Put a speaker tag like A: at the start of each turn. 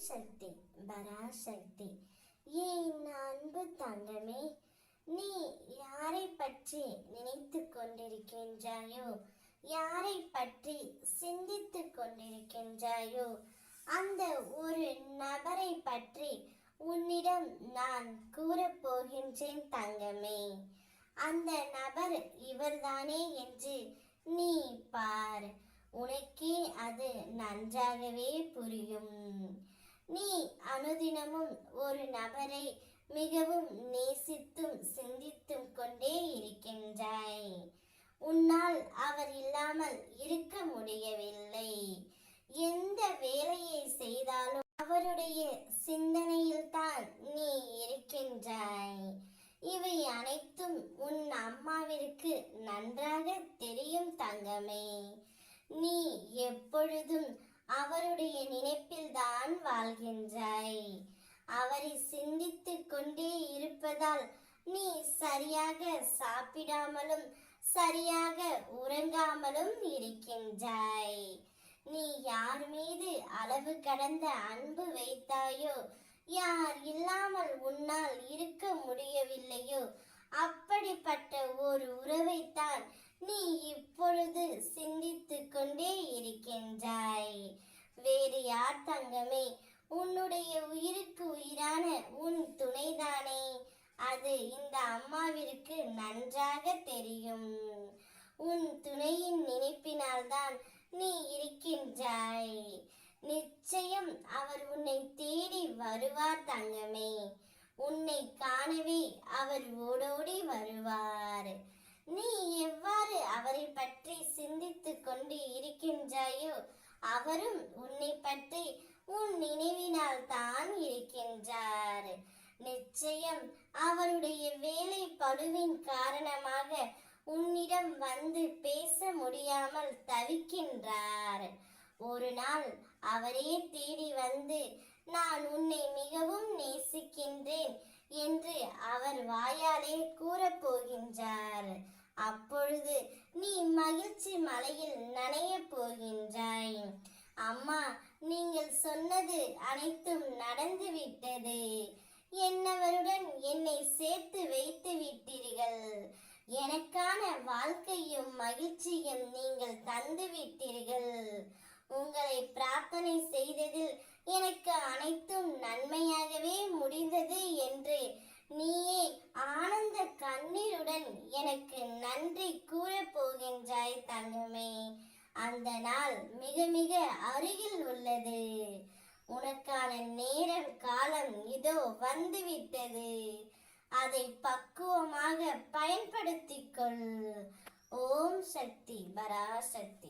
A: சக்தி பராசக்தி. ஏன் அன்பு தங்கமே, நீ யாரை பற்றி நினைத்து கொண்டிருக்கின்றாயோ, யாரை பற்றி சிந்தித்து கொண்டிருக்கின்றாயோ, அந்த ஒரு நபரை பற்றி உன்னிடம் நான் கூறப்போகின்றேன் தங்கமே. அந்த நபர் இவர்தானே என்று நீ பார், உனக்கே அது நன்றாகவே புரியும். நீ அனுதினமும் ஒரு நபரை மிகவும் நேசித்தும் சிந்தித்தும் கொண்டே இருக்கின்றாய். உன்னால் அவர் இல்லாமல் இருக்க முடியவில்லை. எந்த வேலையை செய்தாலும் அவருடைய சிந்தனையில் தான் நீ இருக்கின்றாய். இவை அனைத்தும் உன் அம்மாவிற்கு நன்றாக தெரியும் தங்கமே. நீ எப்பொழுதும் அவருடைய நினைப்பில் தான் வாழ்கின்றாய். அவரை சிந்தித்து கொண்டே இருப்பதால் நீ சரியாக சாப்பிடாமலும் சரியாக உறங்காமலும் இருக்கின்றாய். நீ யார் மீது அளவு கடந்த அன்பு வைத்தாயோ, யார் இல்லாமல் உன்னால் இருக்க முடியவில்லையோ, அப்படிப்பட்ட ஒரு உறவைத்தான் நீ இப்பொழுது சிந்தித்து கொண்டே இருக்கின்றாய். வேறு யார் தங்கமே? உன்னுடைய உயிருக்கு உயிரான உன் துணைதானே. அது இந்த அம்மாவிற்கு நன்றாக தெரியும். உன் துணையின் நினைப்பினால்தான் நீ இருக்கின்றாய். நிச்சயம் அவர் உன்னை தேடி வருவார் தங்கமே. உன்னை காணவே அவர் ஓடோடி வருவார். நீ எவ்வாறு அவரை பற்றி சிந்தித்து கொண்டு இருக்கின்றாயோ, அவரும் உன்னை பற்றி உன் நினைவினால் தான் இருக்கின்றார். நிச்சயம் அவருடைய வேலை பளுவின் காரணமாக உன்னிடம் வந்து பேச முடியாமல் தவிக்கின்றார். ஒரு நாள் அவரே தேடி வந்து, நான் உன்னை மிகவும் நேசிக்கின்றேன் என்று அவர் வாயாலே கூறப்போகின்றார். அப்பொழுது நீ மகிழ்ச்சி மலையில் நனைய போகின்றாய். அம்மா, நீங்கள் சொன்னது அனைத்தும் நடந்து விட்டது. என்னவருடன் என்னை சேர்த்து வைத்து விட்டீர்கள். எனக்கான வாழ்க்கையும் மகிழ்ச்சியும் நீங்கள் தந்து விட்டீர்கள். உங்களை பிரார்த்தனை செய்ததில் எனக்கு அனைத்தும் நன்மையாகவே முடிந்தது என்று நீயே ஆனந்த கண்ணீருடன் எனக்கு நன்றி கூறப் போகின்றாய் தங்கமே. அந்த நாள் மிக மிக அருகில் உள்ளது. உனக்கான நேரம் காலம் இதோ வந்துவிட்டது. அதை பக்குவமாக பயன்படுத்திக் கொள். ஓம் சக்தி பராசக்தி.